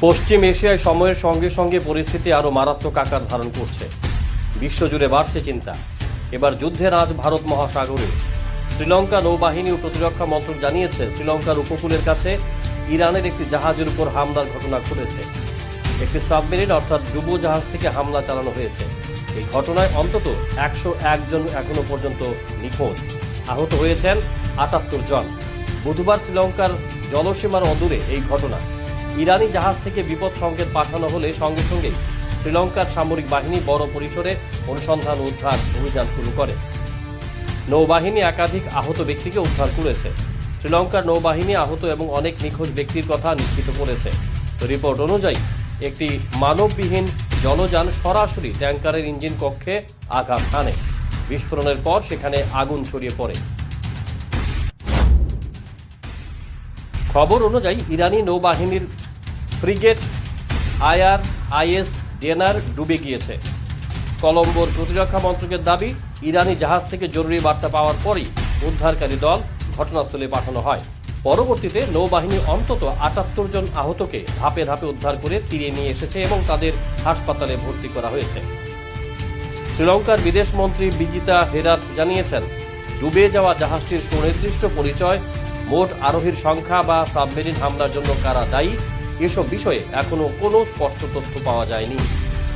পশ্চিম এশিয়ায় সময়ের সঙ্গে সঙ্গে পরিস্থিতি আরও মারাত্মক আকার ধারণ করছে। বিশ্বজুড়ে বাড়ছে চিন্তা। এবার যুদ্ধের আজ ভারত মহাসাগরে। শ্রীলঙ্কা নৌবাহিনী ও প্রতিরক্ষা মন্ত্রক জানিয়েছে, শ্রীলঙ্কার উপকূলের কাছে ইরানের একটি জাহাজের উপর হামলার ঘটনা ঘটেছে। একটি সাবমেরিন অর্থাৎ ডুবোজাহাজ থেকে হামলা চালানো হয়েছে। এই ঘটনায় অন্তত 101 জন এখনো পর্যন্ত নিখোঁজ। আহত হয়েছেন 78 জন। বুধবার শ্রীলঙ্কার জলসীমার অদূরে এই ঘটনা। ইরানি জাহাজ থেকে বিপদ সংকেত পাঠানো হলে সঙ্গে সঙ্গেই শ্রীলঙ্কার সামরিক বাহিনী বড় পরিসরে অনুসন্ধান ও উদ্ধার অভিযান শুরু করে। নৌবাহিনী একাধিক আহত ব্যক্তিকে উদ্ধার করেছে। শ্রীলঙ্কার নৌবাহিনী আহত এবং অনেক নিখোঁজ ব্যক্তির কথা নিশ্চিত করেছে। রিপোর্ট অনুযায়ী একটি মানববিহীন জলযান সরাসরি ট্যাঙ্কারের ইঞ্জিন কক্ষে আঘাত হানে। বিস্ফোরণের পর সেখানে আগুন ছড়িয়ে পড়ে। খবর অনুযায়ী ইরানি নৌবাহিনীর ফ্রিগেট IRIS ডেনার ডুবে গিয়েছে। কলম্বোর প্রতিরক্ষা মন্ত্রকের দাবি, ইরানি জাহাজ থেকে জরুরি বার্তা পাওয়ার পরই উদ্ধারকারী দল ঘটনাস্থলে পাঠানো হয়। পরবর্তীতে নৌবাহিনী অন্তত 78 জন আহতকে ধাপে ধাপে উদ্ধার করে তীরে নিয়ে এসেছে এবং তাদের হাসপাতালে ভর্তি করা হয়েছে। শ্রীলঙ্কার বিদেশমন্ত্রী বিজিতা হেরাথ জানিয়েছেন, ডুবে যাওয়া জাহাজটির সুনির্দিষ্ট পরিচয়, মোট আরোহীর সংখ্যা বা সাবমেরিন হামলার জন্য কারা দায়ী, এসব বিষয়ে এখনো কোনো স্পষ্ট তথ্য পাওয়া যায়নি।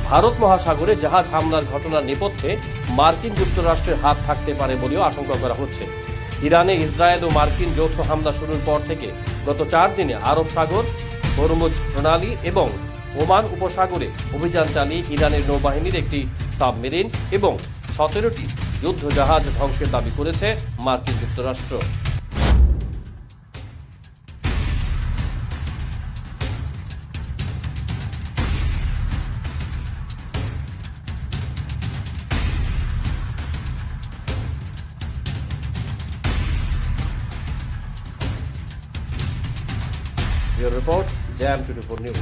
ভারত মহাসাগরে জাহাজ হামলার ঘটনার নেপথ্যে মার্কিন যুক্তরাষ্ট্রের হাত থাকতে পারে বলেও আশঙ্কা করা হচ্ছে। ইরানে ইসরায়েল ও মার্কিন যৌথ হামলা শুরুর পর থেকে গত 4 দিনে আরব সাগর, হরমুজ প্রণালী এবং ওমান উপসাগরে অভিযান চালিয়ে ইরানের নৌবাহিনীর একটি সাবমেরিন এবং 17টি যুদ্ধ জাহাজ ধ্বংসের দাবি করেছে মার্কিন যুক্তরাষ্ট্র। Your report, Jam 24 News.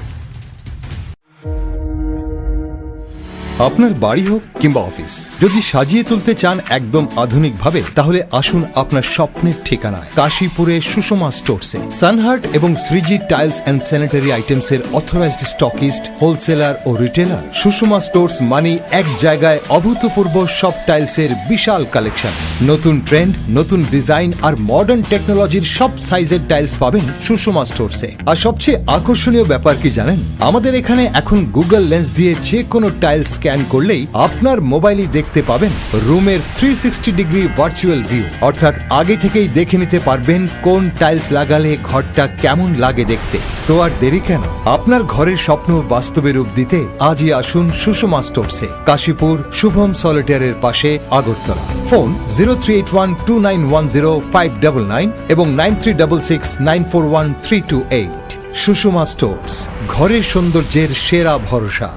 আপনার বাড়ি হোক কিংবা অফিস, যদি সাজিয়ে তুলতে চান একদম আধুনিক ভাবে, তাহলে আসুন আপনার স্বপ্নের ঠিকানায় কাশীপুরে সুষমা স্টোরসে। সানহার্ট এবং Shreeji tiles and sanitary items এর অথরাইজড স্টকিস্ট, হোলসেলার ও রিটেলার। সুষমা স্টোরস মানি এক জায়গায় অভূতপূর্ব সব টাইলসের বিশাল কালেকশন। নতুন ট্রেন্ড, নতুন ডিজাইন আর মডার্ন টেকনোলজির সব সাইজের টাইলস পাবেন সুষমা স্টোরসে। আর সবচেয়ে আকর্ষণীয় ব্যাপার কি জানেন? আমাদের এখানে এখন গুগল লেন্স দিয়ে যে কোনো টাইলস স্ক্যান করলেই আপনার মোবাইলে দেখতে পাবেন রুমের 360 ডিগ্রি ভার্চুয়াল ভিউ, অর্থাৎ আগে থেকেই দেখে নিতে পারবেন কোন টাইলস লাগালে ঘরটা কেমন লাগে দেখতে। তো আর দেরি কেন? আপনার ঘরের স্বপ্ন বাস্তবে রূপ দিতে আজই আসুন সুষমা স্টোরসে, কাশীপুর শুভম সলিটারের পাশে, আগরতলা। ফোন 03812910 599 এবং 9366941328। সুষমা স্টোরস, ঘরের সৌন্দর্যের সেরা ভরসা।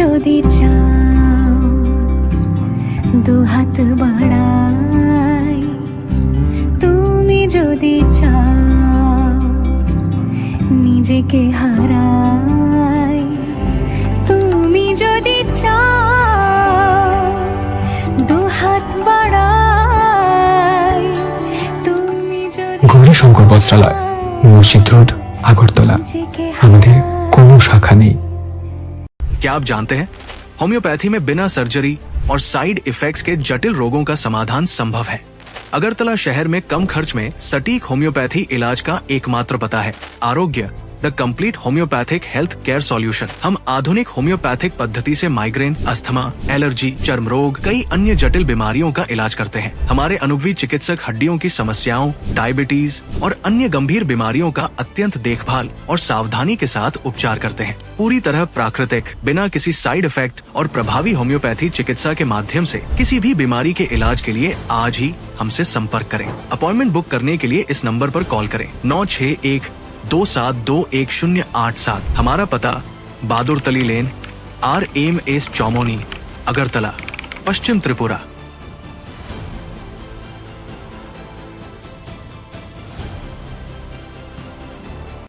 যদি চাও দুহাত বাড়াই, তুমি যদি চাও নিজেকে হারাই, তুমি যদি চাও দুহাত বাড়াই, তুমি যদি গৌরীশঙ্কর বস্ত্রালয়, মসজিদ রোড, আগরতলা। আমাদের কোনো শাখা নেই। क्या आप जानते हैं, होम्योपैथी में बिना सर्जरी और साइड इफेक्ट्स के जटिल रोगों का समाधान संभव है। अगरतला शहर में कम खर्च में सटीक होम्योपैथी इलाज का एकमात्र पता है आरोग्य the complete homeopathic health care solution. हम आधुनिक होम्योपैथिक पद्धति से माइग्रेन, अस्थमा, एलर्जी, चर्म रोग, कई अन्य जटिल बीमारियों का इलाज करते हैं। हमारे अनुभवी चिकित्सक हड्डियों की समस्याओं, डायबिटीज और अन्य गंभीर बीमारियों का अत्यंत देखभाल और सावधानी के साथ उपचार करते हैं। पूरी तरह प्राकृतिक, बिना किसी साइड इफेक्ट और प्रभावी होम्योपैथी चिकित्सा के माध्यम से किसी भी बीमारी के इलाज के लिए आज ही हमसे संपर्क करें। अपॉइंटमेंट बुक करने के लिए इस नंबर पर कॉल करें 9612721087। हमारा पता बहादुर तली लेन, RMS चौमोनी, अगरतला, पश्चिम त्रिपुरा।